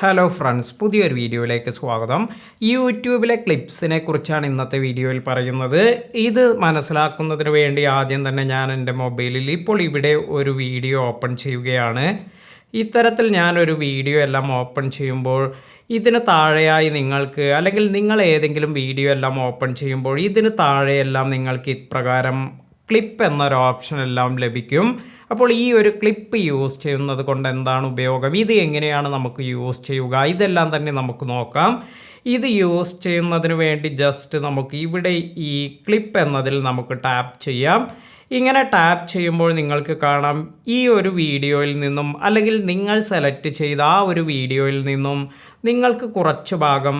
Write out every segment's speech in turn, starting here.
Hello friends, പുതിയൊരു വീഡിയോയിലേക്ക് സ്വാഗതം. യൂട്യൂബിലെ ക്ലിപ്സിനെ കുറിച്ചാണ് ഇന്നത്തെ വീഡിയോയിൽ പറയുന്നത്. ഇത് മനസ്സിലാക്കുന്നതിന് വേണ്ടി ആദ്യം തന്നെ ഞാൻ എൻ്റെ മൊബൈലിൽ ഇപ്പോൾ ഇവിടെ ഒരു വീഡിയോ ഓപ്പൺ ചെയ്യുകയാണ്. ഇത്തരത്തിൽ ഞാനൊരു വീഡിയോ എല്ലാം ഓപ്പൺ ചെയ്യുമ്പോൾ ഇതിന് താഴെയായി നിങ്ങൾക്ക് അല്ലെങ്കിൽ നിങ്ങൾ ഏതെങ്കിലും വീഡിയോ എല്ലാം ഓപ്പൺ ചെയ്യുമ്പോൾ ഇതിന് താഴെയെല്ലാം നിങ്ങൾക്ക് ഇപ്രകാരം ക്ലിപ്പ് എന്നൊരു ഓപ്ഷൻ എല്ലാം ലഭിക്കും. അപ്പോൾ ഈ ഒരു ക്ലിപ്പ് യൂസ് ചെയ്യുന്നത് കൊണ്ട് എന്താണ് ഉപയോഗം, ഇത് എങ്ങനെയാണ് നമുക്ക് യൂസ് ചെയ്യുക, ഇതെല്ലാം തന്നെ നമുക്ക് നോക്കാം. ഇത് യൂസ് ചെയ്യുന്നതിന് വേണ്ടി ജസ്റ്റ് നമുക്ക് ഇവിടെ ഈ ക്ലിപ്പ് എന്നതിൽ നമുക്ക് ടാപ്പ് ചെയ്യാം. ഇങ്ങനെ ടാപ്പ് ചെയ്യുമ്പോൾ നിങ്ങൾക്ക് കാണാം ഈ ഒരു വീഡിയോയിൽ നിന്നും അല്ലെങ്കിൽ നിങ്ങൾ സെലക്ട് ചെയ്ത ആ ഒരു വീഡിയോയിൽ നിന്നും നിങ്ങൾക്ക് കുറച്ച് ഭാഗം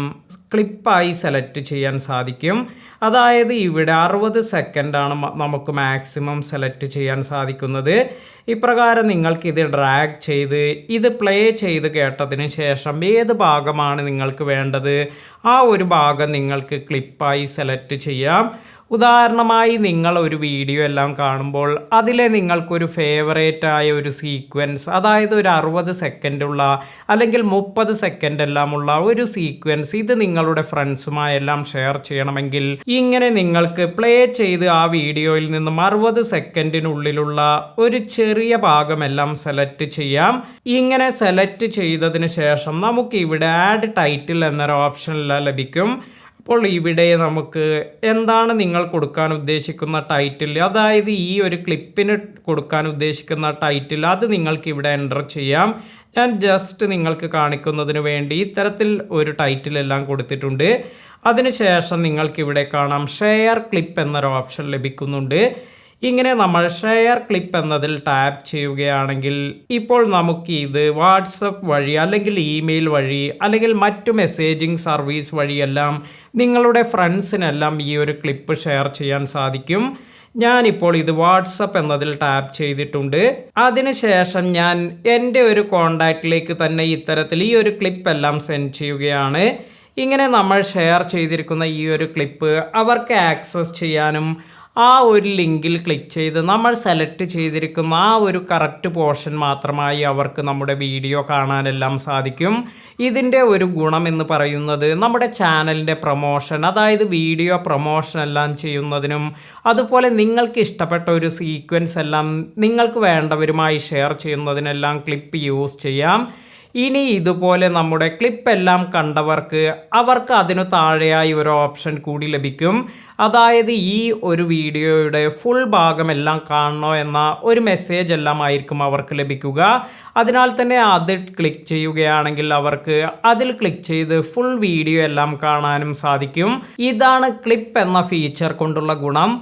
ക്ലിപ്പായി സെലക്ട് ചെയ്യാൻ സാധിക്കും. അതായത് ഇവിടെ 60 സെക്കൻഡാണ് നമുക്ക് മാക്സിമം സെലക്ട് ചെയ്യാൻ സാധിക്കുന്നത്. ഇപ്രകാരം നിങ്ങൾക്കിത് ഡ്രാഗ് ചെയ്ത് ഇത് പ്ലേ ചെയ്ത് കേട്ടതിന് ശേഷം ഏത് ഭാഗമാണ് നിങ്ങൾക്ക് വേണ്ടത് ആ ഒരു ഭാഗം നിങ്ങൾക്ക് ക്ലിപ്പായി സെലക്ട് ചെയ്യാം. ഉദാഹരണമായി നിങ്ങൾ ഒരു വീഡിയോ എല്ലാം കാണുമ്പോൾ അതിലെ നിങ്ങൾക്കൊരു ഫേവറേറ്റായ ഒരു സീക്വൻസ്, അതായത് ഒരു 60 സെക്കൻഡുള്ള അല്ലെങ്കിൽ 30 സെക്കൻഡ് എല്ലാമുള്ള ഒരു സീക്വൻസ് ഇത് നിങ്ങളുടെ ഫ്രണ്ട്സുമായെല്ലാം ഷെയർ ചെയ്യണമെങ്കിൽ ഇങ്ങനെ നിങ്ങൾക്ക് പ്ലേ ചെയ്ത് ആ വീഡിയോയിൽ നിന്നും 60 സെക്കൻഡിനുള്ളിലുള്ള ഒരു ചെറിയ ഭാഗമെല്ലാം സെലക്ട് ചെയ്യാം. ഇങ്ങനെ സെലക്ട് ചെയ്തതിന് ശേഷം നമുക്ക് ഇവിടെ ആഡ് ടൈറ്റിൽ എന്നൊരു ഓപ്ഷനെല്ലാം ലഭിക്കും. അപ്പോൾ ഇവിടെ നമുക്ക് എന്താണ് നിങ്ങൾ കൊടുക്കാൻ ഉദ്ദേശിക്കുന്ന ടൈറ്റിൽ, അതായത് ഈ ഒരു ക്ലിപ്പിന് കൊടുക്കാൻ ഉദ്ദേശിക്കുന്ന ടൈറ്റിൽ അത് നിങ്ങൾക്ക് ഇവിടെ എൻ്റർ ചെയ്യാം. ഞാൻ ജസ്റ്റ് നിങ്ങൾക്ക് കാണിക്കുന്നതിന് വേണ്ടി ഇത്തരത്തിൽ ഒരു ടൈറ്റിലെല്ലാം കൊടുത്തിട്ടുണ്ട്. അതിനുശേഷം നിങ്ങൾക്കിവിടെ കാണാം ഷെയർ ക്ലിപ്പ് എന്നൊരു ഓപ്ഷൻ ലഭിക്കുന്നുണ്ട്. ഇങ്ങനെ നമ്മൾ ഷെയർ ക്ലിപ്പ് എന്നതിൽ ടാപ്പ് ചെയ്യുകയാണെങ്കിൽ ഇപ്പോൾ നമുക്ക് ഇത് വാട്സപ്പ് വഴി അല്ലെങ്കിൽ ഇമെയിൽ വഴി അല്ലെങ്കിൽ മറ്റു മെസ്സേജിങ് സർവീസ് വഴിയെല്ലാം നിങ്ങളുടെ ഫ്രണ്ട്സിനെല്ലാം ഈ ഒരു ക്ലിപ്പ് ഷെയർ ചെയ്യാൻ സാധിക്കും. ഞാനിപ്പോൾ ഇത് വാട്സപ്പ് എന്നതിൽ ടാപ്പ് ചെയ്തിട്ടുണ്ട്. അതിനുശേഷം ഞാൻ എൻ്റെ ഒരു കോണ്ടാക്റ്റിലേക്ക് തന്നെ ഇത്തരത്തിൽ ഈ ഒരു ക്ലിപ്പ് എല്ലാം സെൻഡ് ചെയ്യുകയാണ്. ഇങ്ങനെ നമ്മൾ ഷെയർ ചെയ്തിരിക്കുന്ന ഈ ഒരു ക്ലിപ്പ് അവർക്ക് ആക്സസ് ചെയ്യാനും ആ ഒരു ലിങ്കിൽ ക്ലിക്ക് ചെയ്ത് നമ്മൾ സെലക്ട് ചെയ്തിരിക്കുന്ന ആ ഒരു കറക്റ്റ് പോർഷൻ മാത്രമായി അവർക്ക് നമ്മുടെ വീഡിയോ കാണാനെല്ലാം സാധിക്കും. ഇതിൻ്റെ ഒരു ഗുണം എന്ന് പറയുന്നത് നമ്മുടെ ചാനലിൻ്റെ പ്രൊമോഷൻ, അതായത് വീഡിയോ പ്രൊമോഷൻ എല്ലാം ചെയ്യുന്നതിനും അതുപോലെ നിങ്ങൾക്ക് ഇഷ്ടപ്പെട്ട ഒരു സീക്വൻസ് എല്ലാം നിങ്ങൾക്ക് വേണ്ടവരുമായി ഷെയർ ചെയ്യുന്നതിനെല്ലാം ക്ലിപ്പ് യൂസ് ചെയ്യാം. ഇനി ഇതുപോലെ നമ്മുടെ ക്ലിപ്പ് എല്ലാം കണ്ടവർക്ക് അവർക്ക് അതിനു താഴെയായി ഒരു ഓപ്ഷൻ കൂടി ലഭിക്കും. അതായത് ഈ ഒരു വീഡിയോയുടെ ഫുൾ ഭാഗമെല്ലാം കാണണോ എന്ന ഒരു മെസ്സേജ് എല്ലാം ആയിരിക്കും അവർക്ക് ലഭിക്കുക. അതിനാൽ തന്നെ അത് ക്ലിക്ക് ചെയ്യുകയാണെങ്കിൽ അവർക്ക് അതിൽ ക്ലിക്ക് ചെയ്ത് ഫുൾ വീഡിയോ എല്ലാം കാണാനും സാധിക്കും. ഇതാണ് ക്ലിപ്പ് എന്ന ഫീച്ചർ കൊണ്ടുള്ള ഗുണം.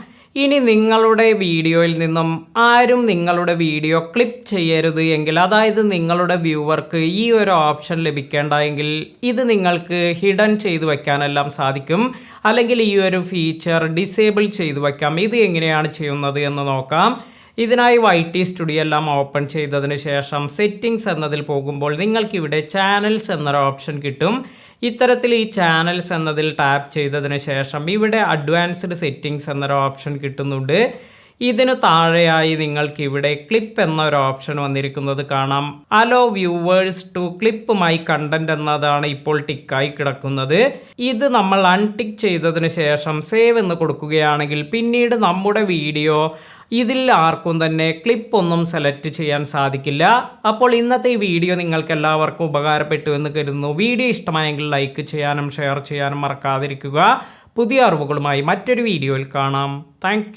ഇനി നിങ്ങളുടെ വീഡിയോയിൽ നിന്നും ആരും നിങ്ങളുടെ വീഡിയോ ക്ലിപ്പ് ചെയ്യരുത് എങ്കിൽ, അതായത് നിങ്ങളുടെ വ്യൂവർക്ക് ഈ ഒരു ഓപ്ഷൻ ലഭിക്കേണ്ട എങ്കിൽ ഇത് നിങ്ങൾക്ക് ഹിഡൻ ചെയ്തു വയ്ക്കാനെല്ലാം സാധിക്കും. അല്ലെങ്കിൽ ഈ ഒരു ഫീച്ചർ ഡിസേബിൾ ചെയ്തു വയ്ക്കാം. ഇത് എങ്ങനെയാണ് ചെയ്യുന്നത് എന്ന് നോക്കാം. ഇതിനായി YT സ്റ്റുഡിയോ എല്ലാം ഓപ്പൺ ചെയ്തതിന് ശേഷം സെറ്റിംഗ്സ് എന്നതിൽ പോകുമ്പോൾ നിങ്ങൾക്കിവിടെ ചാനൽസ് എന്നൊരു ഓപ്ഷൻ കിട്ടും. ഇത്തരത്തിൽ ഈ ചാനൽസ് എന്നതിൽ ടാപ്പ് ചെയ്തതിന് ശേഷം ഇവിടെ അഡ്വാൻസ്ഡ് സെറ്റിംഗ്സ് എന്നൊരു ഓപ്ഷൻ കിട്ടുന്നുണ്ട്. ഇതിന് താഴെയായി നിങ്ങൾക്ക് ഇവിടെ ക്ലിപ്പ് എന്നൊരു ഓപ്ഷൻ വന്നിരിക്കുന്നത് കാണാം. Allow viewers to clip my content എന്നതാണ് ഇപ്പോൾ ടിക്കായി കിടക്കുന്നത്. ഇത് നമ്മൾ അൺടിക്ക് ചെയ്തതിന് ശേഷം സേവ് എന്ന് കൊടുക്കുകയാണെങ്കിൽ പിന്നീട് നമ്മുടെ വീഡിയോ ഇതിൽ ആർക്കും തന്നെ ക്ലിപ്പ് ഒന്നും സെലക്ട് ചെയ്യാൻ സാധിക്കില്ല. അപ്പോൾ ഇന്നത്തെ ഈ വീഡിയോ നിങ്ങൾക്ക് എല്ലാവർക്കും ഉപകാരപ്പെട്ടു എന്ന് കരുതുന്നു. വീഡിയോ ഇഷ്ടമായെങ്കിൽ ലൈക്ക് ചെയ്യാനും ഷെയർ ചെയ്യാനും മറക്കാതിരിക്കുക. പുതിയ അറിവുകളുമായി മറ്റൊരു വീഡിയോയിൽ കാണാം. താങ്ക്